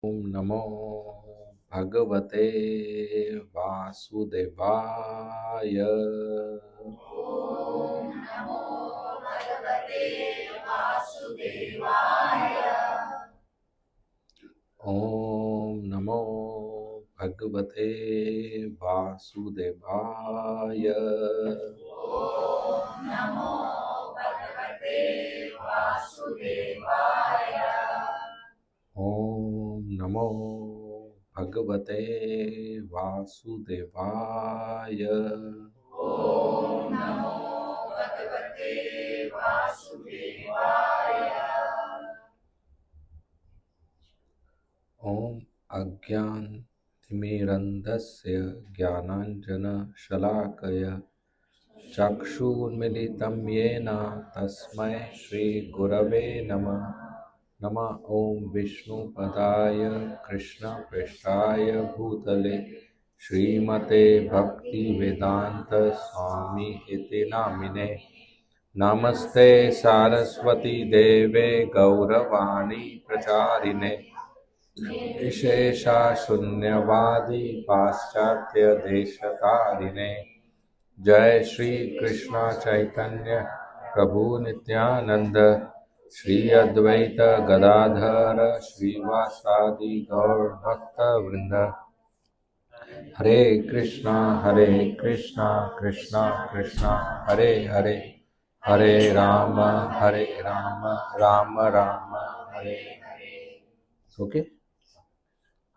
ॐ नमो भगवते वासुदेवाय। ॐ नमो भगवते वासुदेवाय। ॐ नमो भगवते वासुदेवाय। ॐ नमो भगवते वासुदेवाय। ॐ नमो भगवते वासुदेवाय। ॐ नमो भगवते वासुदेवाय। ॐ अज्ञानतिमिरन्धस्य ज्ञानाञ्जनशलाकया चक्षुर्मिलितं येन तस्मै श्रीगुरवे नमः। नमः ॐ विष्णुपदाय कृष्णपृष्ठाय भूतले श्रीमते भक्तिवेदान्तस्वामी इति नामिने। नमस्ते सारस्वती देवे गौरवाणी प्रचारिणे विशेषा शून्यवादी पाश्चात्य देशतारिणे। जय श्री कृष्ण चैतन्य प्रभु नित्यानंद श्री अद्वैत गदाधर श्रीवासादि गौर भक्त वृंद। Hare Krishna Krishna Krishna Hare Hare, Hare Ram Ram Ram Hare Hare. Okay,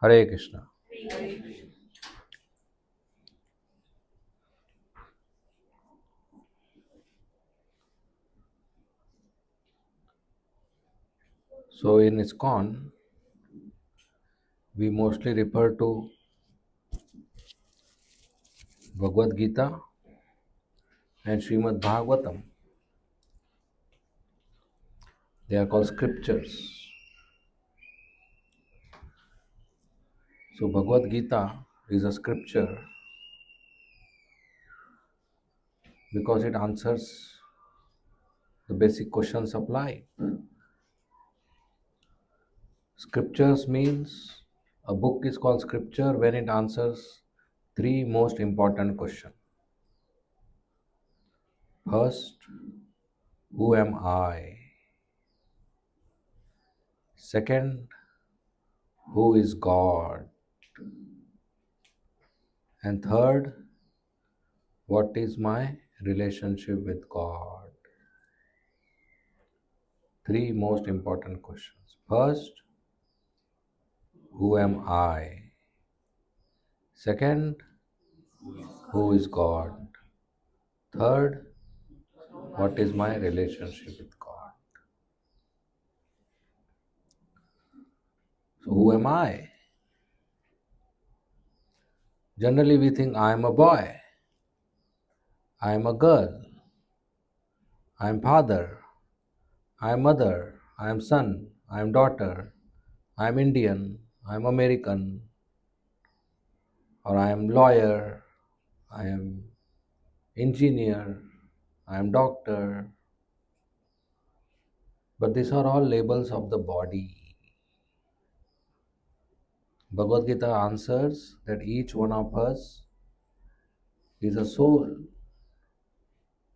Hare Krishna. So in ISKCON, we mostly refer to Bhagavad Gita and Srimad Bhagavatam. They are called scriptures. So Bhagavad Gita is a scripture because it answers the basic questions of life. Scriptures means a book is called scripture when it answers three most important questions. First, who am I? Second, who is God? And third, what is my relationship with God? Three most important questions. First, who am I? Second, who is God? Third, what is my relationship with God? So, who am I? Generally, we think I am a boy, I am a girl, I am father, I am mother, I am son, I am daughter, I am Indian, I am American, or I am lawyer, I am engineer, I am doctor. But these are all labels of the body. Bhagavad Gita answers that each one of us is a soul.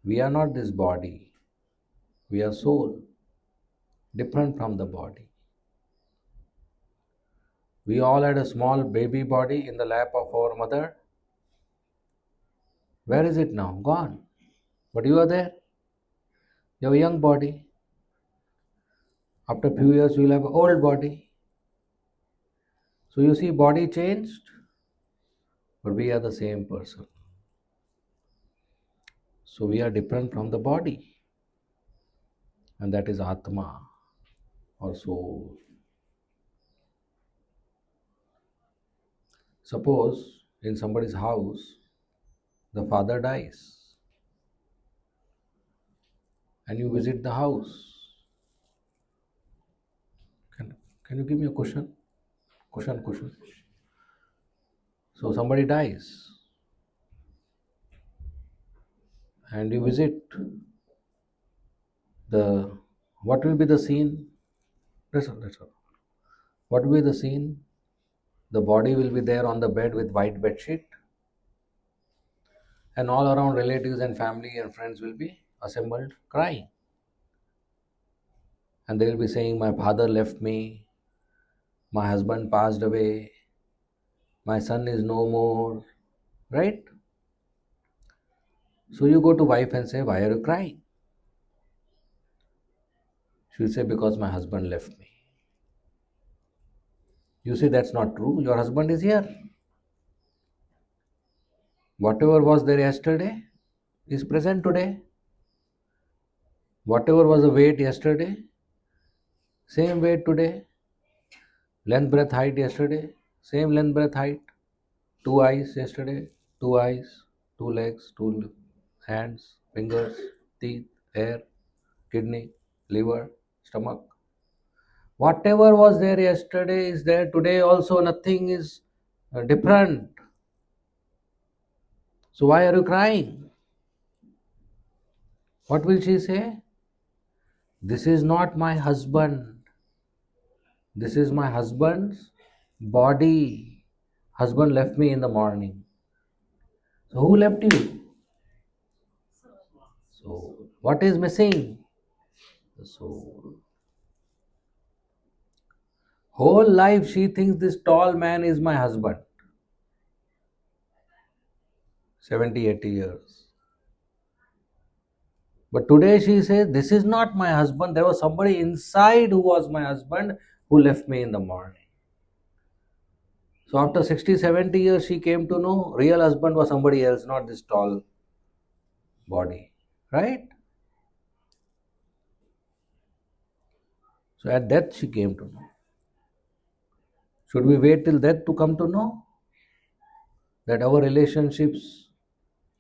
We are not this body. We are soul, different from the body. We all had a small baby body in the lap of our mother. Where is it now? Gone. But you are there. You have a young body. After a few years, you will have an old body. So you see, body changed, but we are the same person. So we are different from the body, and that is Atma or soul. Suppose in somebody's house, the father dies, and you visit the house. Can you give me a question? Question. So somebody dies, and you visit the, what will be the scene? That's all. What will be the scene? The body will be there on the bed with white bed sheet, and all around relatives and family and friends will be assembled crying. And they will be saying, my father left me, my husband passed away, my son is no more, right? So you go to wife and say, why are you crying? She will say, because my husband left me. You say, that's not true. Your husband is here. Whatever was there yesterday is present today. Whatever was the weight yesterday, same weight today. Length, breadth, height yesterday, same length, breadth, height. Two eyes yesterday, two eyes, two legs, two hands, fingers, teeth, hair, kidney, liver, stomach. Whatever was there yesterday is there today also. Nothing is different. So why are you crying? What will she say? This is not my husband. This is my husband's body. Husband left me in the morning. So who left you? So what is missing? The soul. Whole life she thinks this tall man is my husband. 70, 80 years. But today she says, this is not my husband. There was somebody inside who was my husband who left me in the morning. So after 60, 70 years, she came to know real husband was somebody else, not this tall body. Right? So at death she came to know. Should we wait till death to come to know that our relationships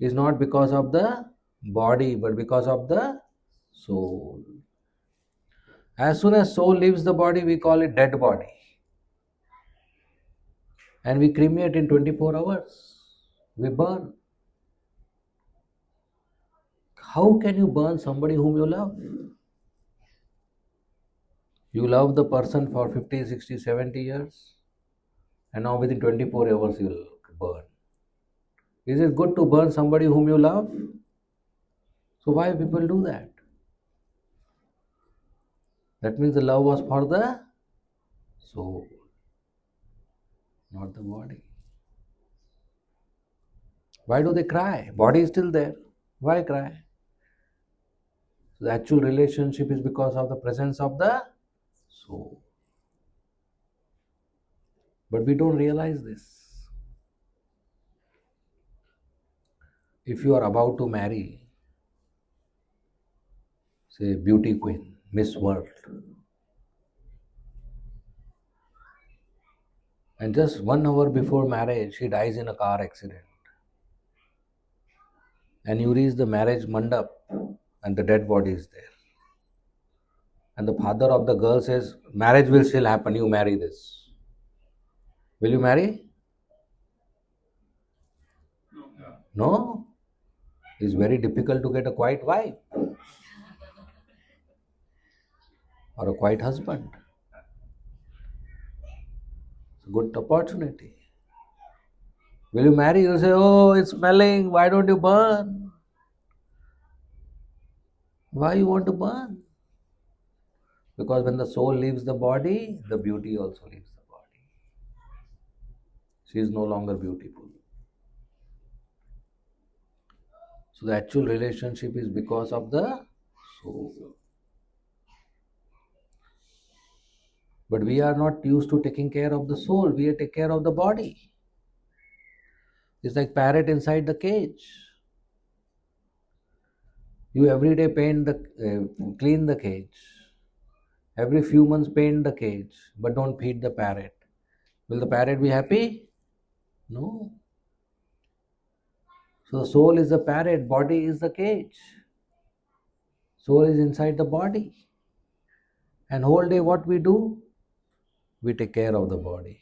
is not because of the body but because of the soul? As soon as soul leaves the body, we call it dead body. And we cremate in 24 hours. We burn. How can you burn somebody whom you love? You love the person for 50, 60, 70 years, and now within 24 hours you'll burn. Is it good to burn somebody whom you love? So why people do that? That means the love was for the soul, not the body. Why do they cry? Body is still there. Why cry? So the actual relationship is because of the presence of the soul. But we don't realize this. If you are about to marry, say, beauty queen, Miss World, and just 1 hour before marriage, she dies in a car accident, and you reach the marriage mandap, and the dead body is there. And the father of the girl says, marriage will still happen, you marry this. Will you marry? No. It's very difficult to get a quiet wife or a quiet husband. It's a good opportunity. Will you marry? You say, oh, it's smelling, why don't you burn? Why you want to burn? Because when the soul leaves the body, the beauty also leaves the body. She is no longer beautiful. So the actual relationship is because of the soul. But we are not used to taking care of the soul. We take care of the body. It's like parrot inside the cage. You every day clean the cage. Every few months paint the cage, but don't feed the parrot. Will the parrot be happy? No. So the soul is the parrot, body is the cage. Soul is inside the body. And whole day what we do? We take care of the body.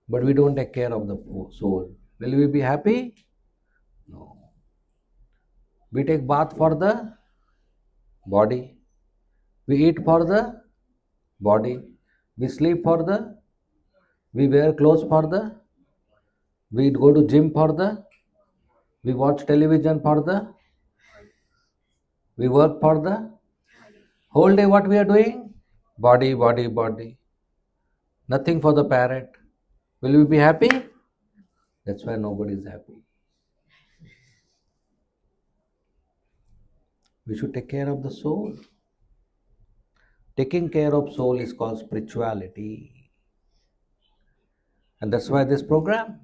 But we don't take care of the soul. Will we be happy? No. We take bath for the body. We eat for the body. We sleep for the, we wear clothes for the, we go to gym for the, we watch television for the, we work for the, whole day what we are doing? Body, body, body. Nothing for the parrot. Will we be happy? That's why nobody is happy. We should take care of the soul. Taking care of soul is called spirituality. And that's why this program.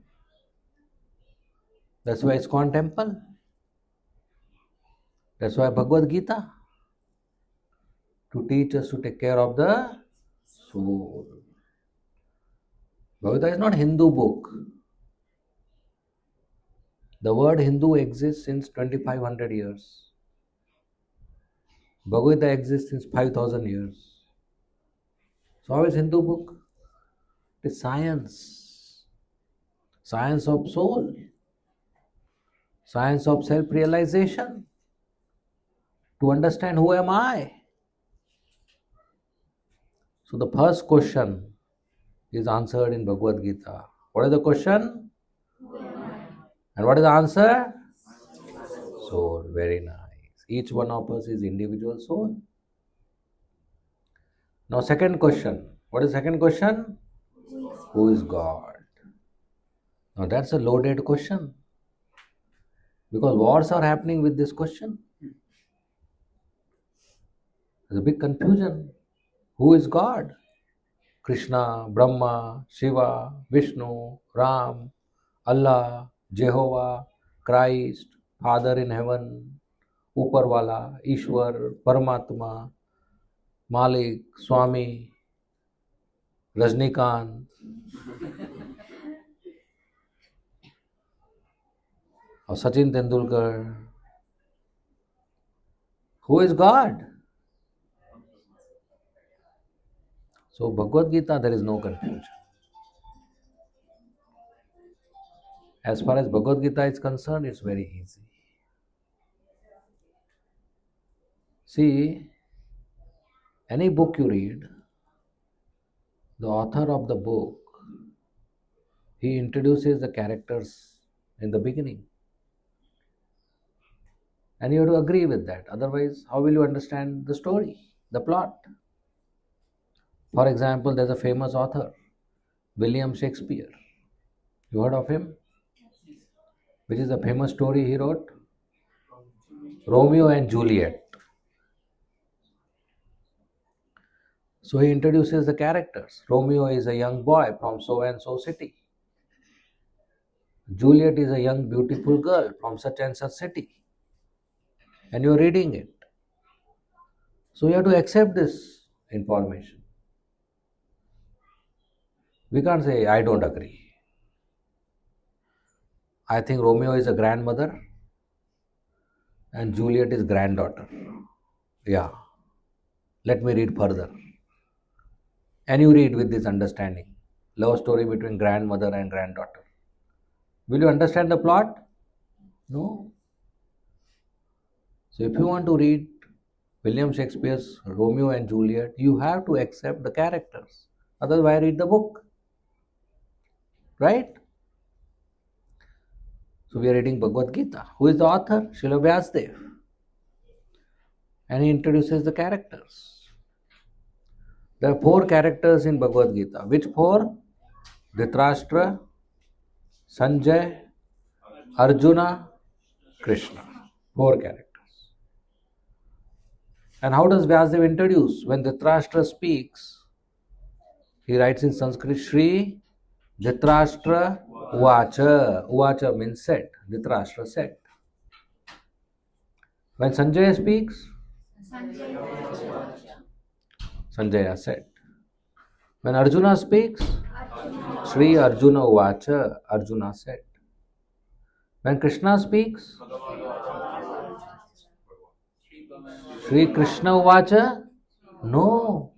That's why it's called temple. That's why Bhagavad Gita. To teach us to take care of the soul. Bhagavad Gita is not Hindu book. The word Hindu exists since 2500 years. Bhagavad Gita exists since 5000 years. So how is Hindu book? It is science. Science of soul. Science of self-realization. To understand who am I. So the first question is answered in Bhagavad Gita. What is the question? And what is the answer? Soul. Very nice. Each one of us is individual soul. Now second question. What is second question? Who is God? Now that's a loaded question. Because wars are happening with this question. There's a big confusion. Who is God? Krishna, Brahma, Shiva, Vishnu, Ram, Allah, Jehovah, Christ, Father in heaven, Uparwala, Ishwar, Paramatma, Malik, Swami, Rajnikant, or Sachin Tendulkar. Who is God? So Bhagavad Gita, there is no confusion. As far as Bhagavad Gita is concerned, it's very easy. See, any book you read, the author of the book, he introduces the characters in the beginning. And you have to agree with that. Otherwise, how will you understand the story, the plot? For example, there's a famous author, William Shakespeare. You heard of him? Which is a famous story he wrote? Romeo and Juliet. So he introduces the characters. Romeo is a young boy from so and so city. Juliet is a young beautiful girl from such and such city. And you're reading it. So you have to accept this information. We can't say, I don't agree. I think Romeo is a grandmother and Juliet is granddaughter. Yeah. Let me read further. And you read with this understanding. Love story between grandmother and granddaughter. Will you understand the plot? No. So if you want to read William Shakespeare's Romeo and Juliet, you have to accept the characters. Otherwise, why read the book? Right? So we are reading Bhagavad Gita. Who is the author? Srila Vyasdev. And he introduces the characters. There are 4 characters in Bhagavad Gita. Which 4? Dhritarashtra, Sanjay, Arjuna, Krishna. 4 characters. And how does Vyasadeva introduce? When Dhritarashtra speaks, he writes in Sanskrit, Shri Dhritarashtra Uvacha. Uvacha means said. Dhritarashtra said. When Sanjaya speaks, Sanjaya said. When Arjuna speaks, Shri Arjuna Uvacha. Arjuna said. When Krishna speaks, Shri Krishna Uvacha? No.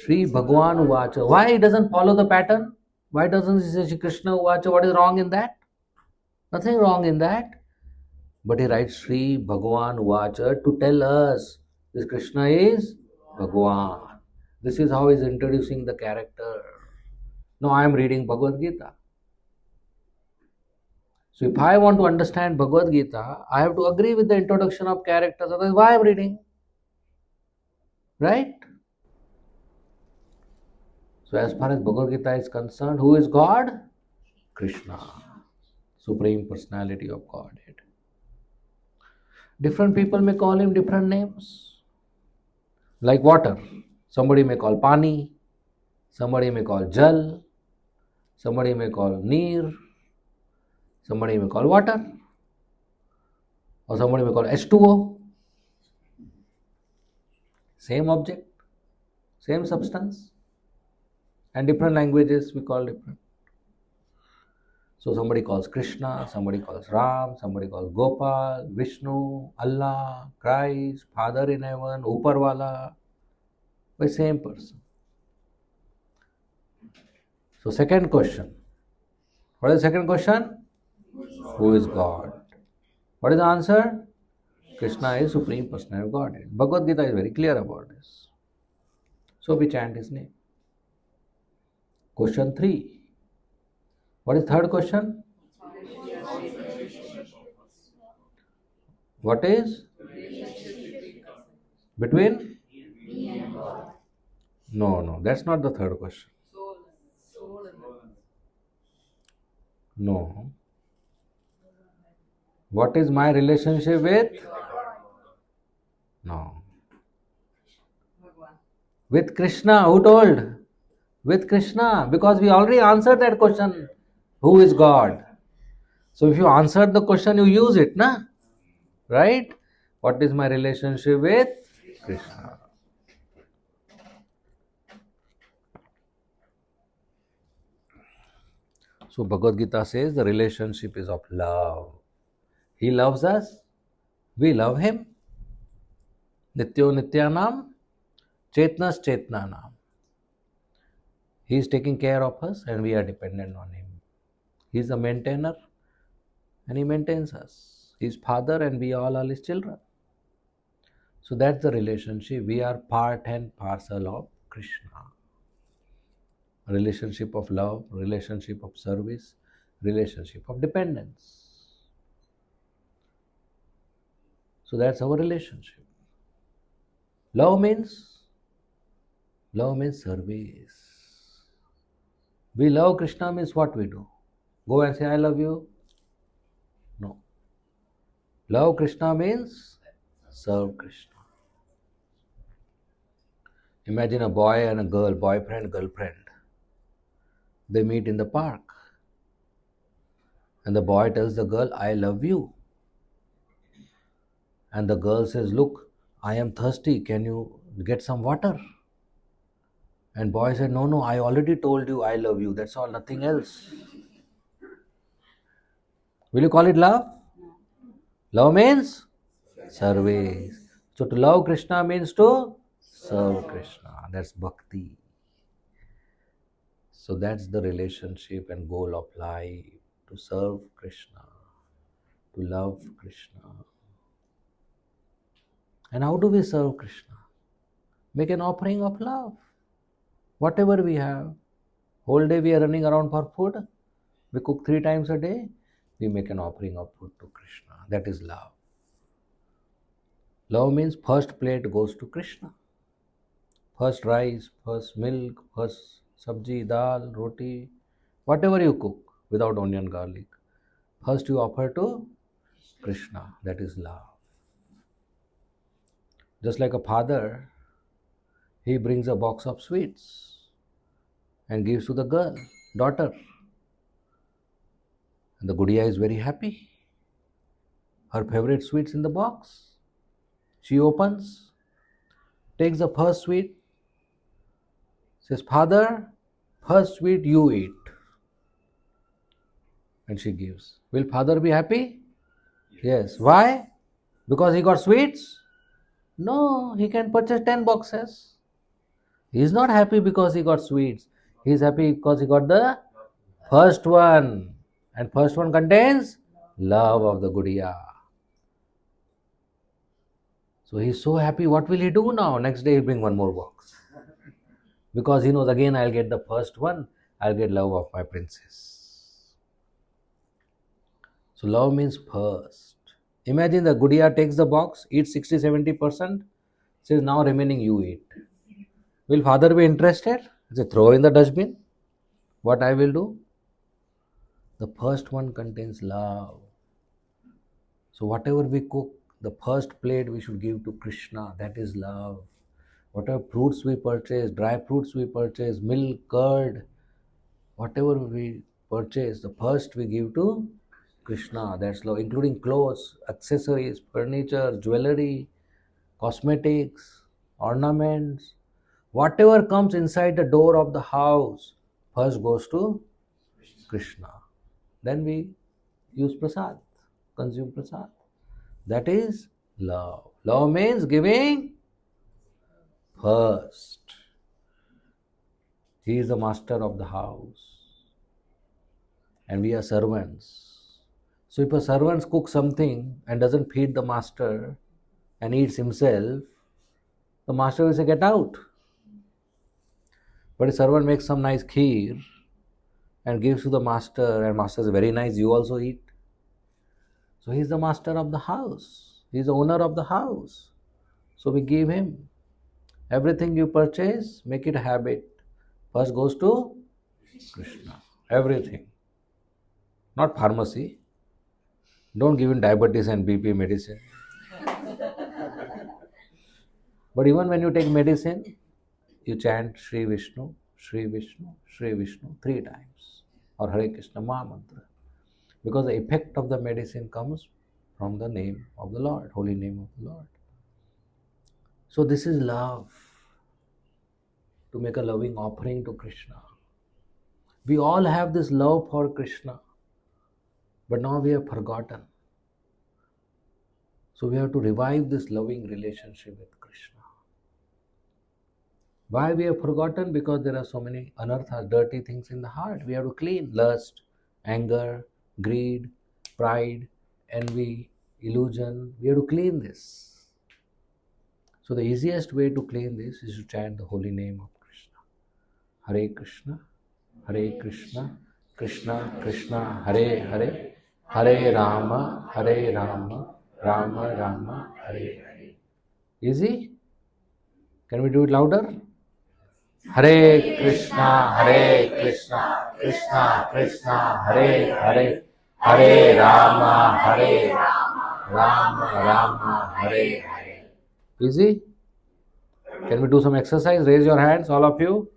Shri Bhagwan Uvacha. Why he doesn't follow the pattern? Why doesn't he say Shri Krishna Uvacha? What is wrong in that? Nothing wrong in that. But he writes Shri Bhagwan Uvacha to tell us this Krishna is Bhagwan. This is how he's introducing the character. Now I am reading Bhagavad Gita. So if I want to understand Bhagavad Gita, I have to agree with the introduction of characters. Otherwise, why I am reading? Right? So as far as Bhagavad Gita is concerned, who is God? Krishna, Supreme Personality of Godhead. Different people may call him different names. Like water. Somebody may call Pani, somebody may call Jal, somebody may call Neer, somebody may call water, or somebody may call H2O. Same object, same substance, and different languages we call different. So somebody calls Krishna, somebody calls Ram, somebody calls Gopal, Vishnu, Allah, Christ, Father in heaven, Uparwala, by same person. So second question. What is the second question? Who is God? What is the answer? Krishna is Supreme Personality of Godhead. Bhagavad Gita is very clear about this. So we chant his name. Question 3. What is third question? What is? Between? No, that's not the third question. No. What is my relationship with? No. With Krishna. Who told? With Krishna. Because we already answered that question. Who is God? So if you answered the question, you use it, na? Right? What is my relationship with Krishna? So Bhagavad Gita says the relationship is of love. He loves us, we love him. Nityo Nityanam, Chetnas Chetnanam. He is taking care of us and we are dependent on him. He is the maintainer and he maintains us. He is father and we all are his children. So that's the relationship. We are part and parcel of Krishna. A relationship of love, relationship of service, relationship of dependence. So that's our relationship. Love means service. We love Krishna means what we do? Go and say I love you? No. Love Krishna means serve Krishna. Imagine a boy and a girl, boyfriend, girlfriend. They meet in the park. And the boy tells the girl, I love you. And the girl says, look, I am thirsty. Can you get some water? And boy said, no, I already told you I love you. That's all, nothing else. Will you call it love? Love means service. So to love Krishna means to serve Krishna. That's bhakti. So that's the relationship and goal of life. To serve Krishna. To love Krishna. And how do we serve Krishna? Make an offering of love. Whatever we have. Whole day we are running around for food. We cook 3 times a day. We make an offering of food to Krishna. That is love. Love means first plate goes to Krishna. First rice, first milk, first sabji, dal, roti, whatever you cook without onion, garlic. First you offer to Krishna. That is love. Just like a father, he brings a box of sweets and gives to the girl, daughter. And the Gudiya is very happy. Her favorite sweets in the box. She opens, takes the first sweet, says, Father, first sweet you eat. And she gives. Will father be happy? Yes. Why? Because he got sweets? No, he can purchase 10 boxes. He is not happy because he got sweets. He is happy because he got the first one. And first one contains love of the Gudiya. So he is so happy. What will he do now? Next day he'll bring one more box. Because he knows again I'll get the first one, I'll get love of my princess. So love means first. Imagine the Gudiya takes the box, eats 60-70%, says now remaining you eat. Will father be interested? Say throw in the dustbin. What I will do? The first one contains love. So whatever we cook, the first plate we should give to Krishna. That is love. Whatever fruits we purchase, dry fruits we purchase, milk, curd, whatever we purchase, the first we give to Krishna. That's love, including clothes, accessories, furniture, jewelry, cosmetics, ornaments. Whatever comes inside the door of the house first goes to Krishna. Then we use prasad, consume prasad. That is love. Love means giving first. He is the master of the house and we are servants. So if a servant cooks something and doesn't feed the master and eats himself, the master will say, get out. But a servant makes some nice kheer and gives to the master, and master says, very nice, you also eat. So he is the master of the house. He is the owner of the house. So we give him. Everything you purchase, make it a habit. First goes to Krishna. Everything. Not pharmacy. Don't give him diabetes and BP medicine. But even when you take medicine, you chant Sri Vishnu, Sri Vishnu, Sri Vishnu 3 times. Or Hare Krishna Maha Mantra. Because the effect of the medicine comes from the name of the Lord, holy name of the Lord. So this is love. To make a loving offering to Krishna. We all have this love for Krishna. But now we have forgotten. So we have to revive this loving relationship with Krishna. Why we have forgotten? Because there are so many anarthas, dirty things in the heart. We have to clean lust, anger, greed, pride, envy, illusion. We have to clean this. So the easiest way to clean this is to chant the holy name of Krishna. Hare Krishna, Hare Krishna, Krishna Krishna, Hare Hare, Hare Rama, Hare Rama, Rama Rama, Hare Hare. Easy? Can we do it louder? Hare Krishna, Hare Krishna, Krishna Krishna, Hare Hare, Hare Rama, Hare Rama, Rama Rama, Hare Hare. Easy? Can we do some exercise? Raise your hands, all of you.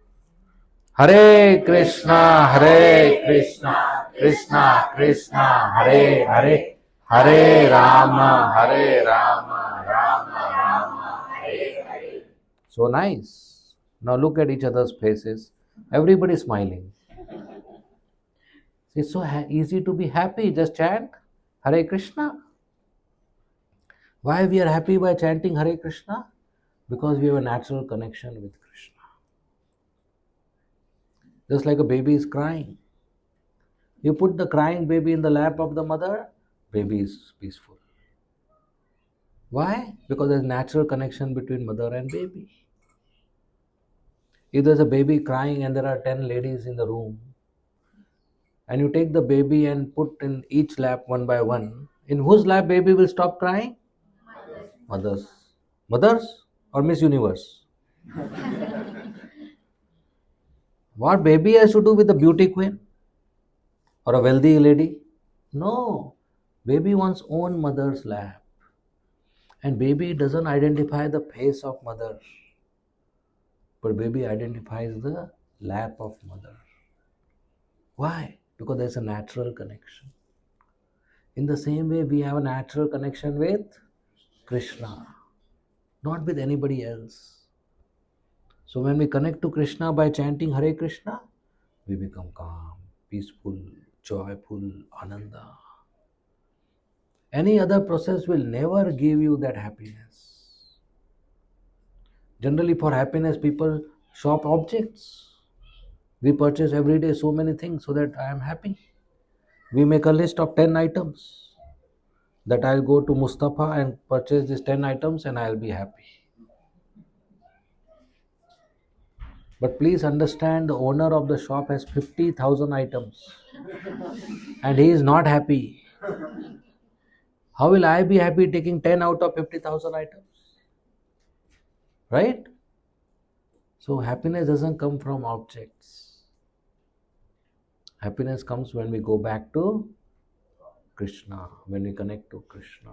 Hare Krishna, Hare Krishna, Krishna Krishna, Hare Hare, Hare Rama, Hare Rama, Rama Rama, Hare Hare. So nice. Now look at each other's faces. Everybody smiling. It's so easy to be happy. Just chant Hare Krishna. Why we are happy by chanting Hare Krishna? Because we have a natural connection with Krishna. Just like a baby is crying. You put the crying baby in the lap of the mother, baby is peaceful. Why? Because there's natural connection between mother and baby. If there's a baby crying and there are 10 ladies in the room, and you take the baby and put in each lap one by one, in whose lap baby will stop crying? Mother's. Mother's or Miss Universe? What baby has to do with a beauty queen or a wealthy lady? No. Baby wants own mother's lap. And baby doesn't identify the face of mother. But baby identifies the lap of mother. Why? Because there's a natural connection. In the same way, we have a natural connection with Krishna, not with anybody else. So when we connect to Krishna by chanting Hare Krishna, we become calm, peaceful, joyful, ananda. Any other process will never give you that happiness. Generally, for happiness, people shop objects. We purchase every day so many things so that I am happy. We make a list of 10 items that I'll go to Mustafa and purchase these 10 items and I'll be happy. But please understand, the owner of the shop has 50,000 items and he is not happy. How will I be happy taking 10 out of 50,000 items? Right? So happiness doesn't come from objects. Happiness comes when we go back to Krishna, when we connect to Krishna.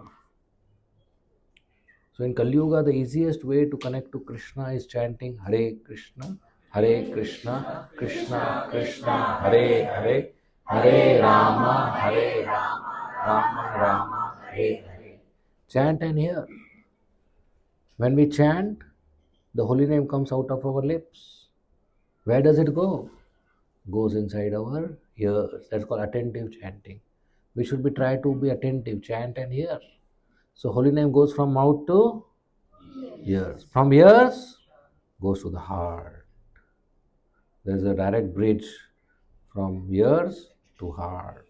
So in Kali Yuga, the easiest way to connect to Krishna is chanting Hare Krishna, Hare Krishna, Krishna Krishna, Hare Hare, Hare Rama, Hare Rama, Rama Rama, Hare Hare. Chant and hear. When we chant, the holy name comes out of our lips. Where does it go? Goes inside our ears. That's called attentive chanting. We should be try to be attentive, chant and hear. So holy name goes from mouth to ears. From ears goes to the heart. There is a direct bridge from ears to heart.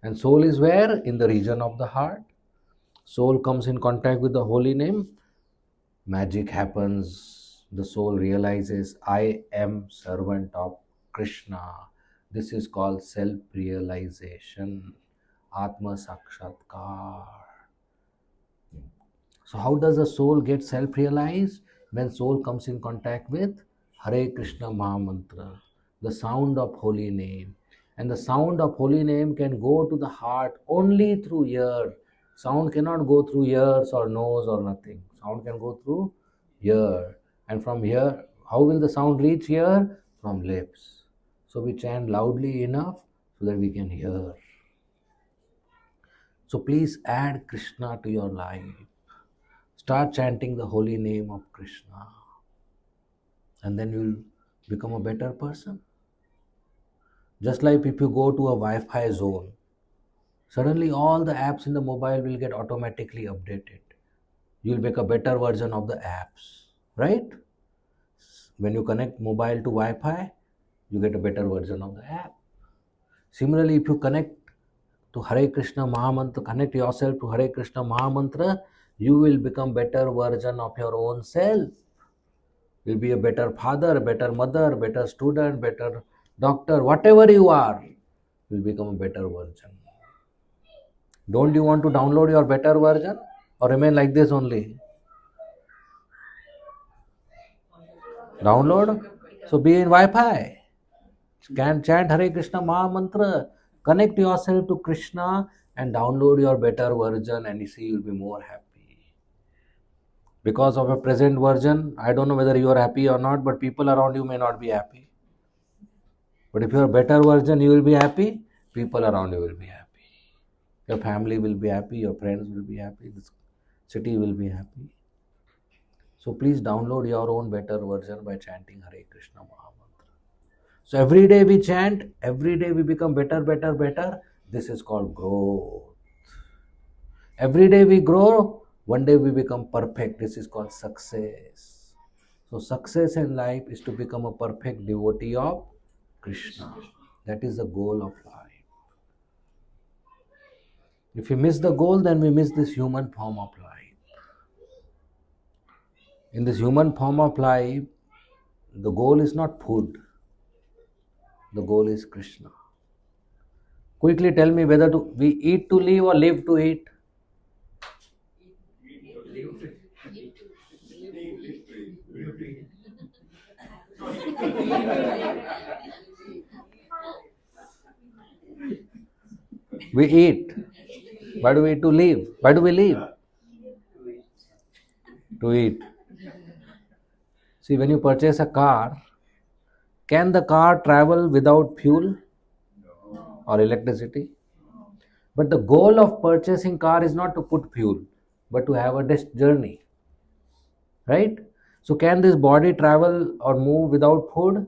And soul is where? In the region of the heart. Soul comes in contact with the holy name. Magic happens. The soul realizes, I am servant of Krishna. This is called self-realization. Atma Sakshatkar. So how does the soul get self-realized? When soul comes in contact with Hare Krishna Mahamantra, the sound of holy name. And the sound of holy name can go to the heart only through ear. Sound cannot go through ears or nose or nothing. Sound can go through ear. And from here, how will the sound reach here? From lips. So we chant loudly enough so that we can hear. So please add Krishna to your life. Start chanting the holy name of Krishna. And then you'll become a better person. Just like if you go to a Wi-Fi zone, suddenly all the apps in the mobile will get automatically updated. You'll make a better version of the apps, right? When you connect mobile to Wi-Fi, you get a better version of the app. Similarly, if you connect to Hare Krishna Mahamantra, connect yourself to Hare Krishna Mahamantra, you will become better version of your own self. You'll be a better father, a better mother, better student, better doctor, whatever you are, you'll become a better version. Don't you want to download your better version or remain like this only? Download? So be in Wi-Fi. Can chant Hare Krishna Mahamantra. Connect yourself to Krishna and download your better version, and you see you'll be more happy. Because of a present version, I don't know whether you are happy or not, but people around you may not be happy. But if you are a better version, you will be happy. People around you will be happy. Your family will be happy. Your friends will be happy. This city will be happy. So please download your own better version by chanting Hare Krishna Mahamantra. So every day we chant, every day we become better, better, better. This is called growth. Every day we grow, one day we become perfect. This is called success. So success in life is to become a perfect devotee of Krishna. That is the goal of life. If we miss the goal, then we miss this human form of life. In this human form of life, the goal is not food. The goal is Krishna. Quickly tell me whether we eat to live or live to eat. We eat. Why do we eat? To live? Why do we live? To eat. See, when you purchase a car, can the car travel without fuel or electricity? But the goal of purchasing car is not to put fuel, but to have a journey. Right? So can this body travel or move without food?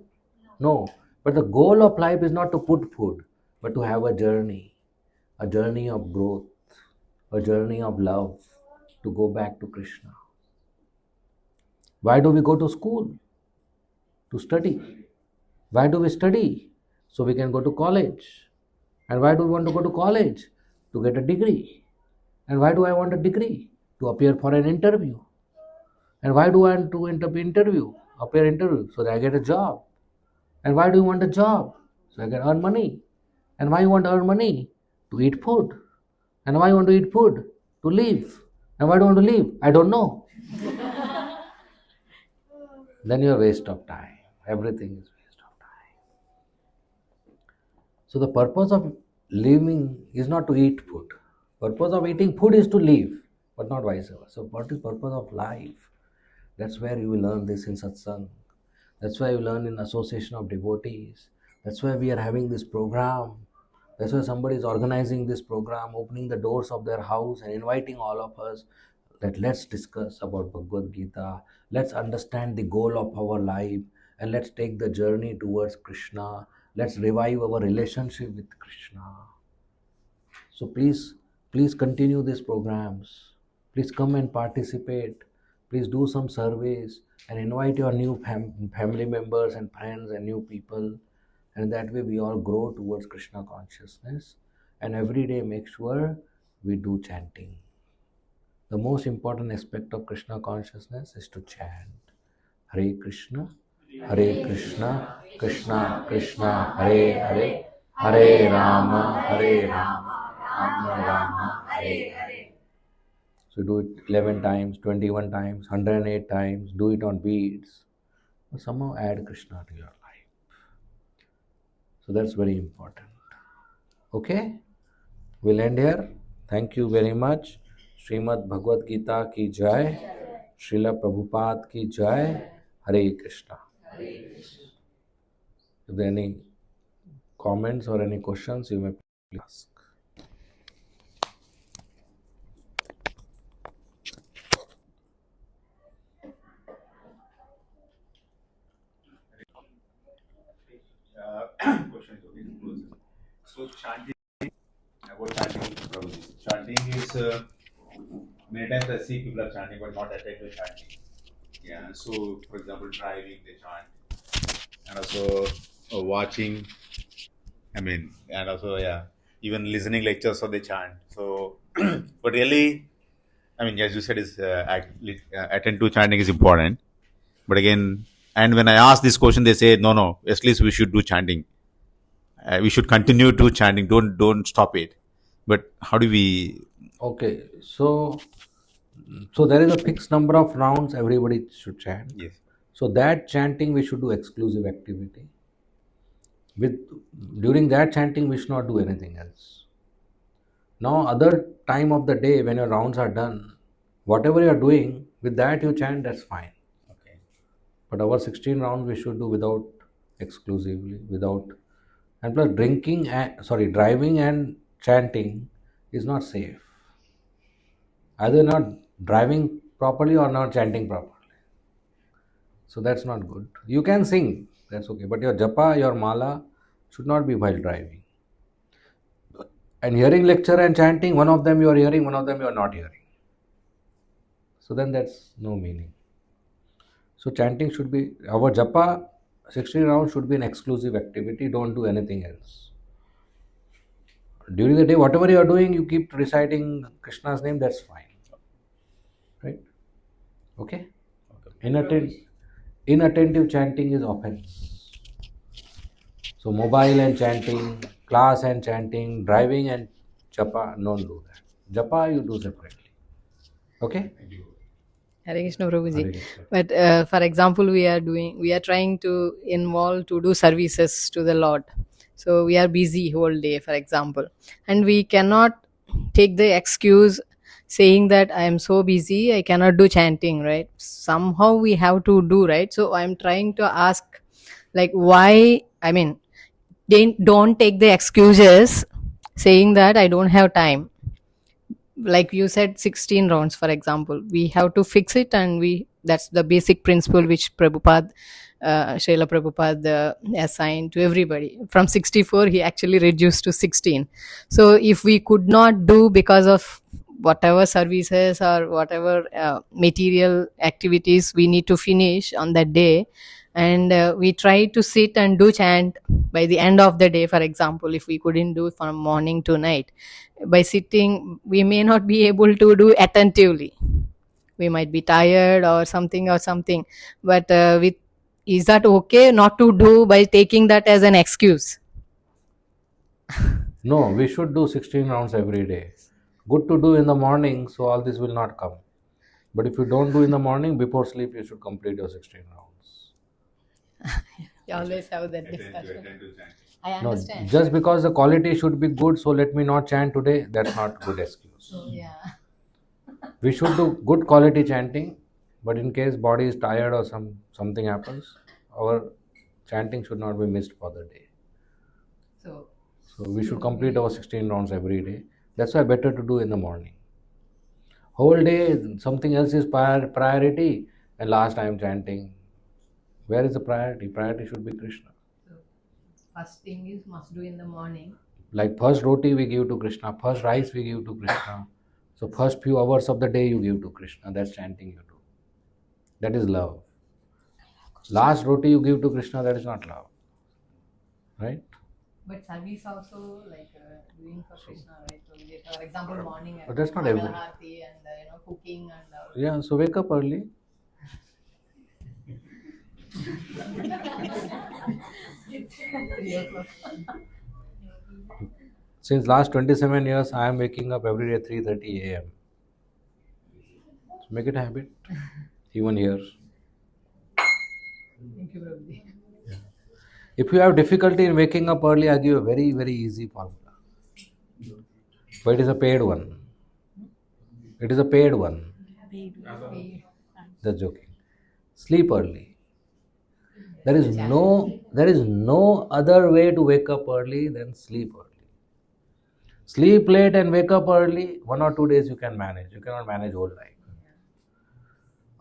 No. But the goal of life is not to put food, but to have a journey of growth, a journey of love, to go back to Krishna. Why do we go to school? To study. Why do we study? So we can go to college. And why do we want to go to college? To get a degree. And why do I want a degree? To appear for an interview. And why do I want to enter interview? appear interview so that I get a job. And why do you want a job? So I can earn money. And why you want to earn money? To eat food. And why you want to eat food? To live. And why do you want to live? I don't know. Then you're a waste of time. Everything is waste of time. So the purpose of living is not to eat food. Purpose of eating food is to live, but not vice versa. So what is purpose of life? That's where you will learn this in satsang. That's why you learn in association of devotees. That's why we are having this program. That's why somebody is organizing this program, opening the doors of their house and inviting all of us that let's discuss about Bhagavad Gita. Let's understand the goal of our life and let's take the journey towards Krishna. Let's revive our relationship with Krishna. So please continue these programs. Please come and participate. Please do some surveys and invite your new family members and friends and new people. And that way we all grow towards Krishna consciousness. And every day make sure we do chanting. The most important aspect of Krishna consciousness is to chant. Hare Krishna, Hare Krishna, Krishna Krishna, Hare Hare, Hare Rama, Hare Rama, Rama Rama, Hare Hare. So do it 11 times, 21 times, 108 times, do it on beads. But somehow add Krishna to your life. So that's very important. Okay? We'll end here. Thank you very much. Srimad Bhagavad Gita ki jai. Srila Prabhupada ki jai. Hare Krishna. If there are any comments or any questions, you may please ask. Question is okay. So chanting, about chanting, Prabhuji. Chanting is many times I see people are chanting but not attend to chanting. Yeah. So for example, driving they chant, and also watching. I mean, and also yeah, even listening lectures so they chant. So, but really, I mean, as you said, is attend to chanting is important. But again, and when I ask this question, they say no, no. At least we should do chanting. We should continue to chanting. Don't stop it. But how do we? Okay, so there is a fixed number of rounds everybody should chant. Yes. So that chanting we should do exclusive activity. With during that chanting we should not do anything else. Now other time of the day when your rounds are done, whatever you are doing with that you chant, that's fine. Okay. But our 16 rounds we should do without exclusively without, and plus driving and chanting is not safe. Either not driving properly or not chanting properly. So that's not good. You can sing, that's okay, but your japa, your mala should not be while driving. And hearing lecture and chanting, one of them you are hearing, one of them you are not hearing. So then that's no meaning. So chanting should be, our japa 16 rounds should be an exclusive activity. Don't do anything else. During the day, whatever you are doing, you keep reciting Krishna's name, that's fine. Right? Okay? Inattentive chanting is offense. So mobile and chanting, class and chanting, driving and japa, don't do that. Japa you do separately. Okay? Hare Krishna Prabhuji. Hare Krishna. But for example, we are trying to involve to do services to the Lord. So we are busy whole day, for example, and we cannot take the excuse saying that I am so busy, I cannot do chanting, right? Somehow we have to do, right? So I'm trying to ask, like, why? I mean, don't take the excuses saying that I don't have time. Like you said, 16 rounds, for example, we have to fix it, and that's the basic principle which Prabhupada, Srila Prabhupada assigned to everybody. From 64 he actually reduced to 16. So if we could not do because of whatever services or whatever material activities we need to finish on that day, and we try to sit and do chant by the end of the day, for example, if we couldn't do from morning to night, by sitting we may not be able to do attentively, we might be tired or something, but with is that okay not to do by taking that as an excuse? No, we should do 16 rounds every day. Good to do in the morning, so all this will not come. But if you don't do in the morning, before sleep, you should complete your 16 rounds. You always have that Attend to discussion. chanting. I No, understand. just because the quality should be good, so let me not chant today, that's not good excuse. Yeah. We should do good quality chanting, but in case body is tired or something happens, our chanting should not be missed for the day. So So we should complete our 16 rounds every day. That's why better to do in the morning. Whole day something else is priority, and last I am chanting. Where is the priority? Priority should be Krishna. first thing is must do in the morning. Like first roti we give to Krishna, first rice we give to Krishna. So first few hours of the day you give to Krishna. That's chanting you do. That is love. Last roti you give to Krishna, that is not love. Right? But service also like doing for Krishna, right? So we get, for example, morning But that's not every. Aarti and cooking and all. Yeah, so wake up early. Since last 27 years, I am waking up every day 3:30 a.m. So make it a habit. Even here. Thank you, Prabhuji. If you have difficulty in waking up early, I give a very, very easy formula. But it is a paid one. It is a paid one. Just joking. Sleep early. There is no other way to wake up early than sleep early. Sleep late and wake up early, 1 or 2 days you can manage. You cannot manage whole life.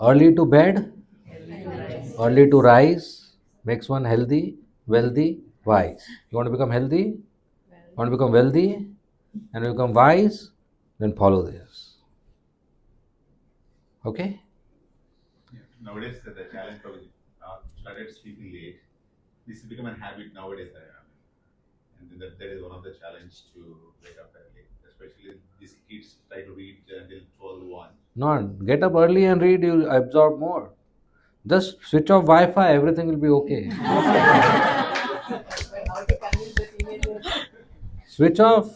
Early to bed, early to rise makes one healthy, wealthy, wise. You want to become healthy, want to become wealthy, and become wise, then follow this. Okay? Yeah. Nowadays, the challenge for started sleeping late. This has become a habit nowadays. And that is one of the challenge to wake up early. Especially these kids try to read until 12, 1. Not get up early and read, you'll absorb more. Just switch off Wi-Fi, everything will be okay. Switch off.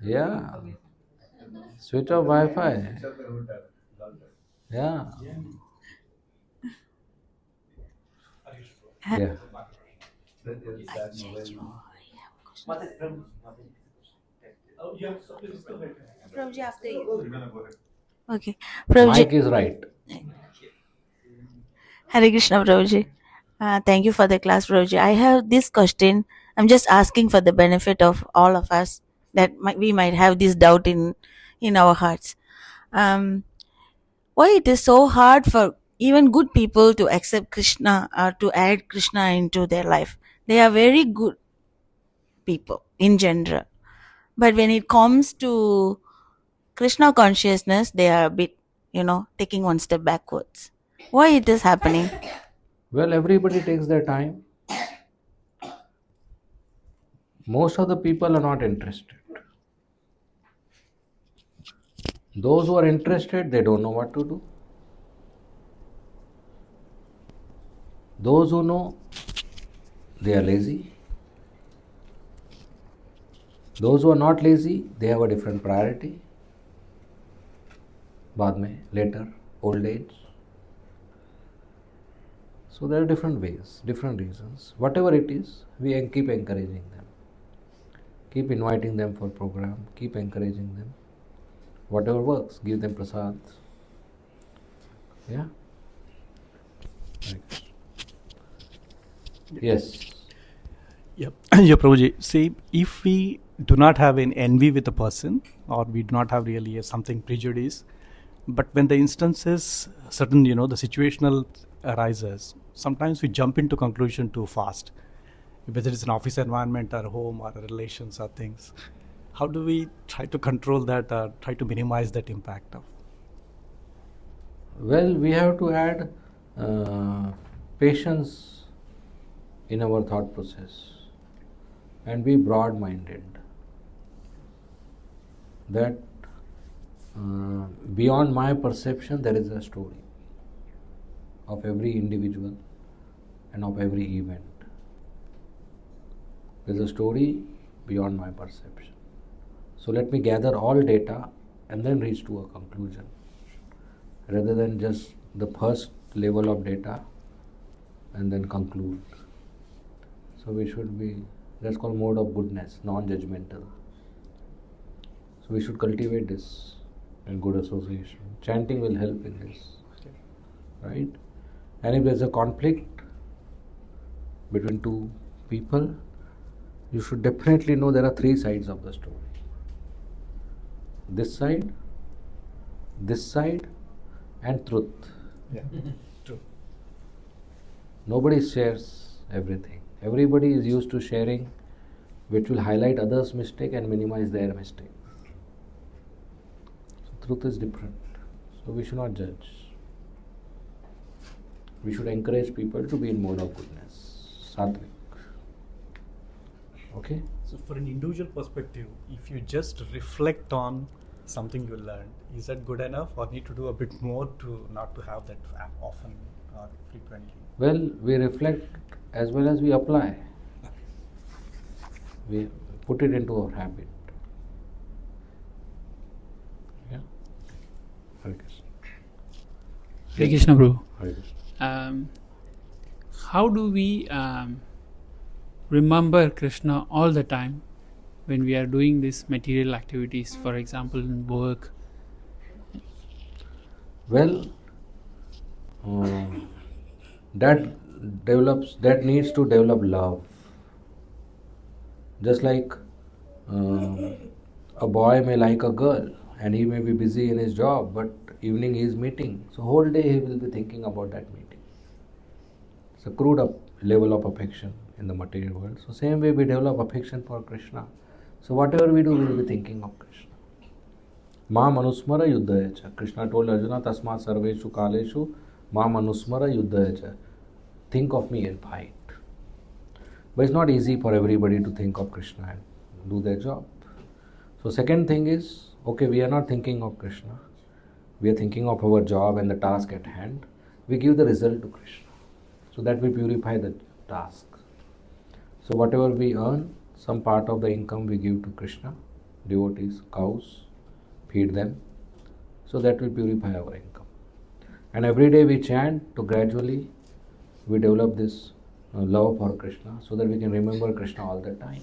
Yeah. Switch off Wi-Fi. Yeah. Yeah. Prabhuji, after you. Go ahead. Okay. Prabhuji, Mike is right. Hare Krishna, Prabhuji. Thank you for the class, Prabhuji. I have this question. I'm just asking for the benefit of all of us that we might have this doubt in our hearts. Why it is so hard for even good people to accept Krishna or to add Krishna into their life? They are very good people in general. But when it comes to Krishna consciousness, they are a bit, taking one step backwards. Why it is happening? Well, everybody takes their time. Most of the people are not interested. Those who are interested, they don't know what to do. Those who know, they are lazy. Those who are not lazy, they have a different priority. बाद में, later, old age. So there are different ways, different reasons. Whatever it is, we keep encouraging them. Keep inviting them for program. Keep encouraging them. Whatever works, give them prasad. Yeah? Right. Yes. Yep. Yeah, Prabhuji. See, if we do not have an envy with a person, or we do not have really something prejudice, but when the instances, certain, the situational arises, sometimes we jump into conclusion too fast, whether it's an office environment or home or relations or things. How do we try to control that, try to minimize that impact of? Well, we have to add patience in our thought process and be broad minded. That beyond my perception, there is a story of every individual and of every event. There is a story beyond my perception. So let me gather all data and then reach to a conclusion, rather than just the first level of data and then conclude. So we should be, that's called mode of goodness, non-judgmental. So we should cultivate this in good association. Chanting will help in this, right? And if there's a conflict between two people, you should definitely know there are three sides of the story. This side, and truth. Yeah. True. Nobody shares everything. Everybody is used to sharing, which will highlight others' mistake and minimize their mistake. So truth is different. So we should not judge. We should encourage people to be in mode of goodness. Sattvic. Okay? So, for an individual perspective, if you just reflect on something you learned, is that good enough, or need to do a bit more to not to have that often or frequently? Well, we reflect as well as we apply. We put it into our habit. Yeah? Hare Krishna. Hare Krishna, Prabhu. Hare Krishna. How do we remember Krishna all the time when we are doing these material activities, for example, in work? Well, that needs to develop love. Just like a boy may like a girl and he may be busy in his job, but evening he is meeting. So whole day he will be thinking about that meeting. It's a crude up level of affection in the material world. So same way we develop affection for Krishna. So whatever we do, we will be thinking of Krishna. Ma manusmara yuddhayacha. Krishna told Arjuna, tasmat sarveshu kaleshu ma manusmara yuddhayacha. Think of me and fight. But it's not easy for everybody to think of Krishna and do their job. So second thing is, okay, we are not thinking of Krishna. We are thinking of our job and the task at hand. We give the result to Krishna. So that will purify the task. So whatever we earn, some part of the income we give to Krishna, devotees, cows, feed them. So that will purify our income. And every day we chant to gradually we develop this love for Krishna, so that we can remember Krishna all the time.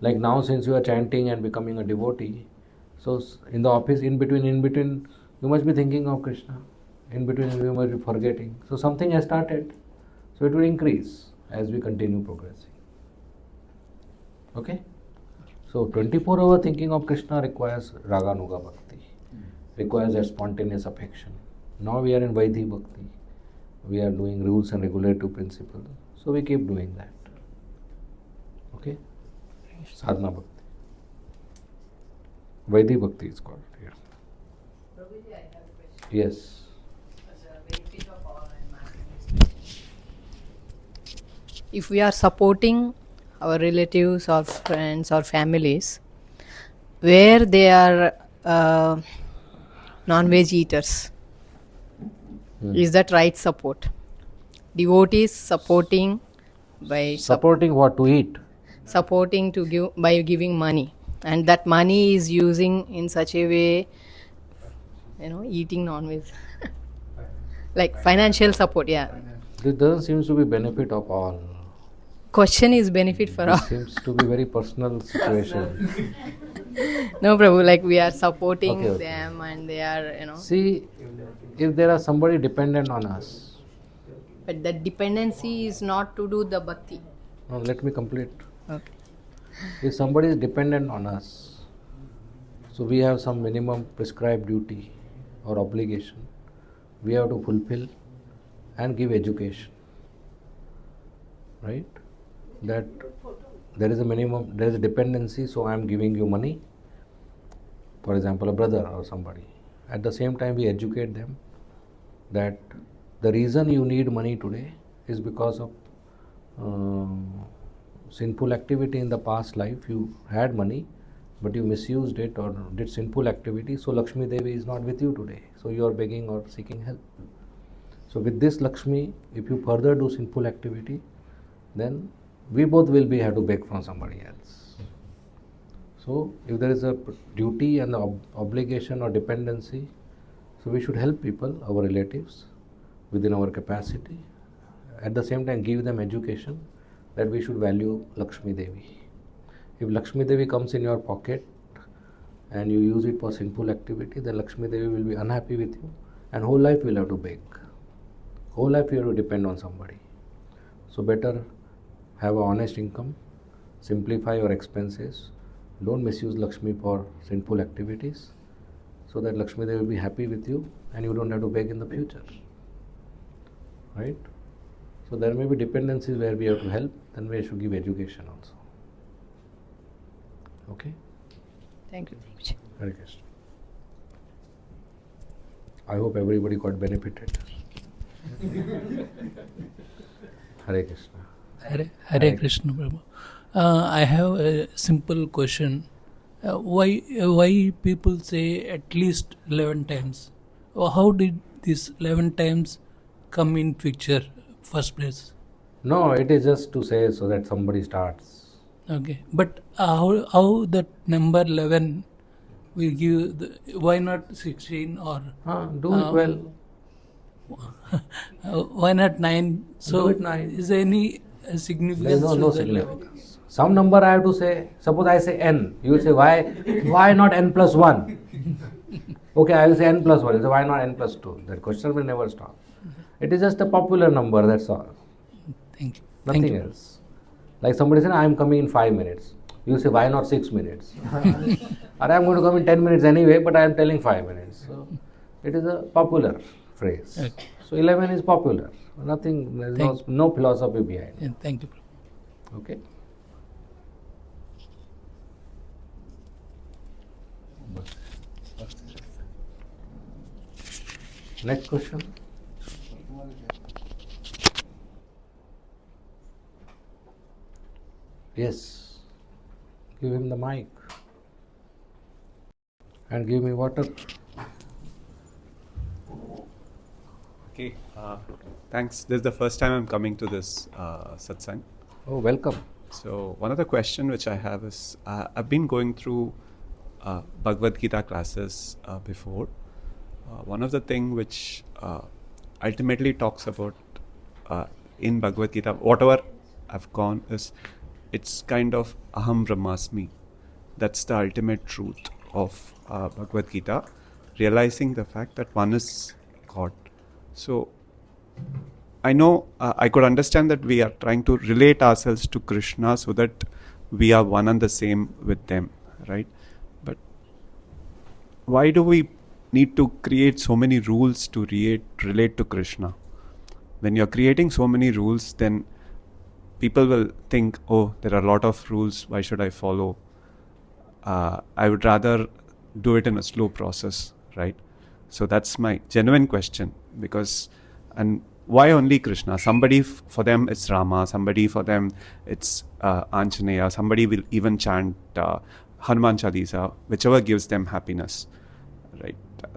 Like now, since you are chanting and becoming a devotee, so in the office, in between, you must be thinking of Krishna. In between, you must be forgetting. So something has started. So it will increase as we continue progressing. Okay? So 24-hour thinking of Krishna requires Raganuga Bhakti, requires a spontaneous affection. Now we are in Vaidhi Bhakti. We are doing rules and regulative principles. So we keep doing that. Okay? Sadhana Bhakti. Vaidhi Bhakti is called here. Prabhuji, I have a question. Yes. As a benefit of all, I'm asking this question. If we are supporting our relatives or friends or families where they are non-veg eaters, is that right support? Devotees supporting by Supporting what to eat. supporting to give by giving money, and that money is using in such a way, eating non-veg, like financial support. Yeah. This doesn't seem to be benefit of all. Question is benefit for all. This seems to be very personal situation. No, Prabhu, like we are supporting Okay. them and they are, See, if there are somebody dependent on us, but that dependency is not to do the bhakti. now let me complete. Okay. If somebody is dependent on us, so we have some minimum prescribed duty or obligation. We have to fulfill and give education. Right? That there is a minimum, there is a dependency, so I am giving you money. For example, a brother or somebody. At the same time, we educate them that the reason you need money today is because of sinful activity in the past life. You had money, but you misused it or did sinful activity, so Lakshmi Devi is not with you today. So you are begging or seeking help. So with this Lakshmi, if you further do sinful activity, then we both will be have to beg from somebody else. So if there is a duty and obligation or dependency, so we should help people, our relatives, within our capacity. At the same time, give them education that we should value Lakshmi Devi. If Lakshmi Devi comes in your pocket and you use it for sinful activity, then Lakshmi Devi will be unhappy with you and whole life you will have to beg. Whole life you have to depend on somebody. So better have an honest income, simplify your expenses, don't misuse Lakshmi for sinful activities, so that Lakshmi Devi will be happy with you and you don't have to beg in the future. Right? So there may be dependencies where we have to help, then we should give education also. Okay? Thank you, Prabhuji. Hare Krishna. I hope everybody got benefited. Hare Krishna. Hare Krishna, Prabhu. I have a simple question. Why people say at least 11 times? Or how did this 11 times come in picture first place? No, it is just to say so that somebody starts. Okay, but how that number 11 will give? Why not 16 or? Do it well. Why not 9? So Do it 9. is there any significance? There is no to that significance. Some number I have to say. Suppose I say n. You will say why not n plus 1? Okay, I will say n plus 1. You say why not n plus 2? That question will never stop. It is just a popular number, that's all. Thank you. Nothing Thank you. else. Like somebody said, I am coming in 5 minutes. You say, why not 6 minutes? Or I am going to come in 10 minutes anyway, but I am telling 5 minutes. So it is a popular phrase. Okay. So 11 is popular. Nothing, there is no philosophy behind it. Yeah, thank you, Prabhu. Okay? Next question. Yes. Give him the mic. And give me water. Okay, thanks. This is the first time I'm coming to this satsang. Oh, welcome. So one of the question which I have is, I've been going through Bhagavad Gita classes before. One of the thing which ultimately talks about in Bhagavad Gita, whatever I've gone is, it's kind of Aham Brahmasmi. That's the ultimate truth of Bhagavad Gita, realizing the fact that one is God. So I know I could understand that we are trying to relate ourselves to Krishna so that we are one and the same with them, right? But why do we need to create so many rules to relate to Krishna? When you're creating so many rules, then people will think, oh, there are a lot of rules, why should I follow? I would rather do it in a slow process, right? So that's my genuine question. Because, and why only Krishna? Somebody for them it's Rama, somebody for them it's Anjaneya, somebody will even chant Hanuman Chalisa, whichever gives them happiness, right?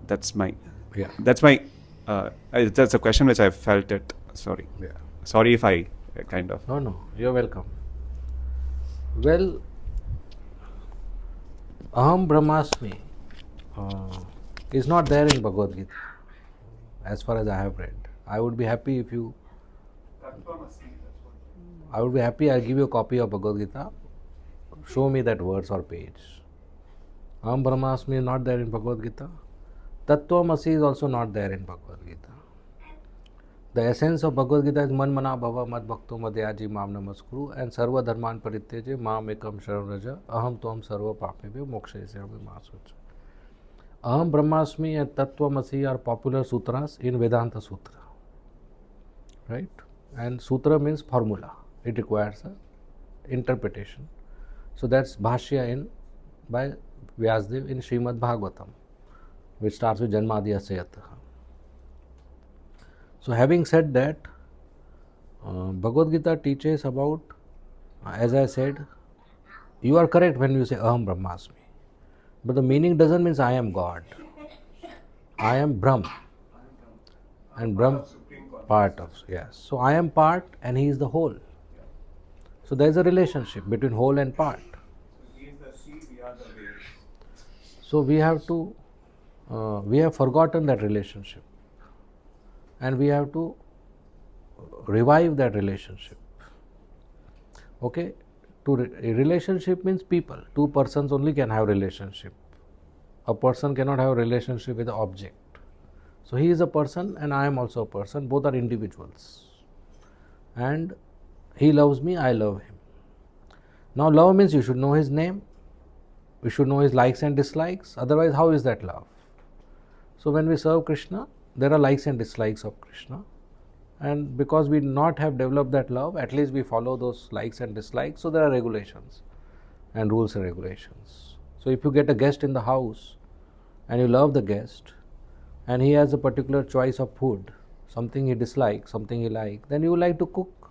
That's my that's a question which I felt it. Sorry. Yeah. Sorry if I kind of. No, you're welcome. Well, Aham Brahmasmi is not there in Bhagavad Gita, as far as I have read. I would be happy if you. I would be happy. I'll give you a copy of Bhagavad Gita. Show me that verse or page. Aham Brahmasmi is not there in Bhagavad Gita. Tattvamasi is also not there in Bhagavad Gita. The essence of Bhagavad Gita is Man Mana Bhava Mad Bhakto Madhyaji Mam Namaskuru and Sarva Dharman Parityaje Mam Ekam Sharan Raja Aham Tvam Sarva Papebhyo Mokshayasya Masvacha. Aham Brahmasmi and Tattvamasi are popular sutras in Vedanta Sutra. Right? And sutra means formula. It requires a interpretation. So that's Bhashya by Vyasdev in Srimad Bhagavatam, which starts with Janmadi Asayataha. So having said that, Bhagavad Gita teaches about, as I said, you are correct when you say Aham Brahmasmi. But the meaning doesn't mean I am God. I am Brahm. And Brahm, part of, yes. So I am part and he is the whole. So there is a relationship between whole and part. He is the sea, we are the waves. So we have forgotten that relationship. And we have to revive that relationship. Okay? A relationship means people. Two persons only can have relationship. A person cannot have a relationship with an object. So he is a person and I am also a person. Both are individuals. And he loves me, I love him. Now love means you should know his name. We should know his likes and dislikes. Otherwise, how is that love? So when we serve Krishna, there are likes and dislikes of Krishna. And because we not have developed that love, at least we follow those likes and dislikes. So there are regulations and rules and regulations. So if you get a guest in the house and you love the guest and he has a particular choice of food, something he dislikes, something he likes, then you like to cook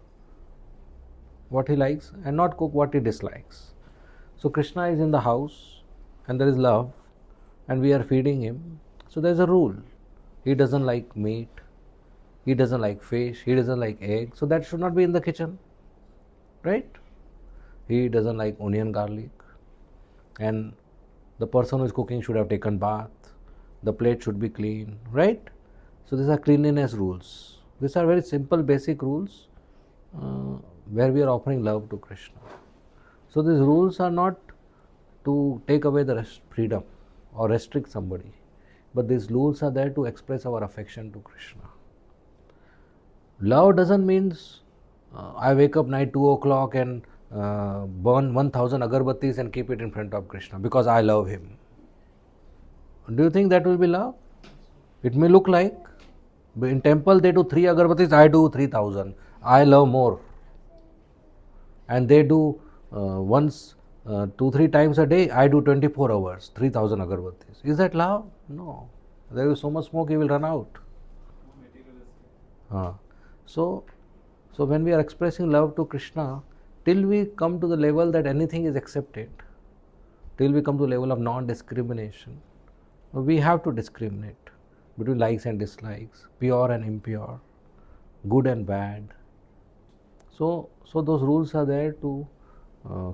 what he likes and not cook what he dislikes. So Krishna is in the house and there is love and we are feeding him. So there is a rule. He doesn't like meat, he doesn't like fish, he doesn't like egg. So that should not be in the kitchen, right? He doesn't like onion, garlic. And the person who is cooking should have taken bath. The plate should be clean, right? So these are cleanliness rules. These are very simple, basic rules where we are offering love to Krishna. So these rules are not to take away the freedom or restrict somebody, but these rules are there to express our affection to Krishna. Love doesn't mean I wake up night 2 o'clock and burn 1000 agarbattis and keep it in front of Krishna because I love him. Do you think that will be love? It may look like. In temple they do 3 agarbattis, I do 3000. I love more. And they do once 2-3 times a day, I do 24 hours, 3000 agarbattis. Is that love? No. There is so much smoke, he will run out. So when we are expressing love to Krishna, till we come to the level that anything is accepted, till we come to the level of non-discrimination, we have to discriminate between likes and dislikes, pure and impure, good and bad. So those rules are there to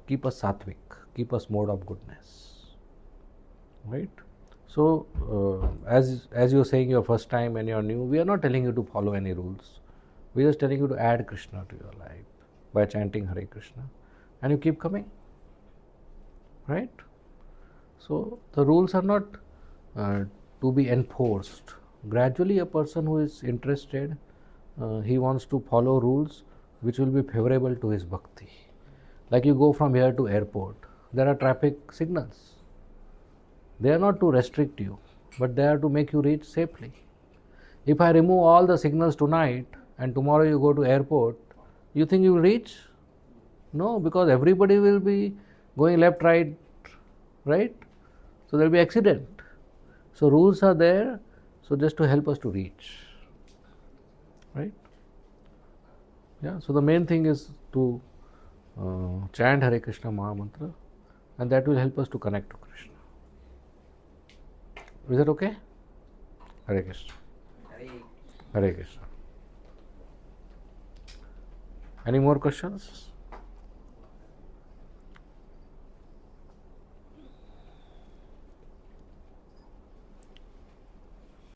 keep us sattvic, keep us mode of goodness, right? So as you are saying your first time and you are new, we are not telling you to follow any rules. We are just telling you to add Krishna to your life by chanting Hare Krishna, and you keep coming, right? So the rules are not to be enforced. Gradually a person who is interested, he wants to follow rules which will be favorable to his bhakti. Like you go from here to airport, there are traffic signals. They are not to restrict you, but they are to make you reach safely. If I remove all the signals tonight and tomorrow you go to airport, you think you will reach? No, because everybody will be going left, right? So there will be accident. So rules are there, so just to help us to reach, right? Yeah. So the main thing is to chant Hare Krishna Maha Mantra, and that will help us to connect to Krishna. Is that okay? Hare Krishna. Hare Krishna. Any more questions?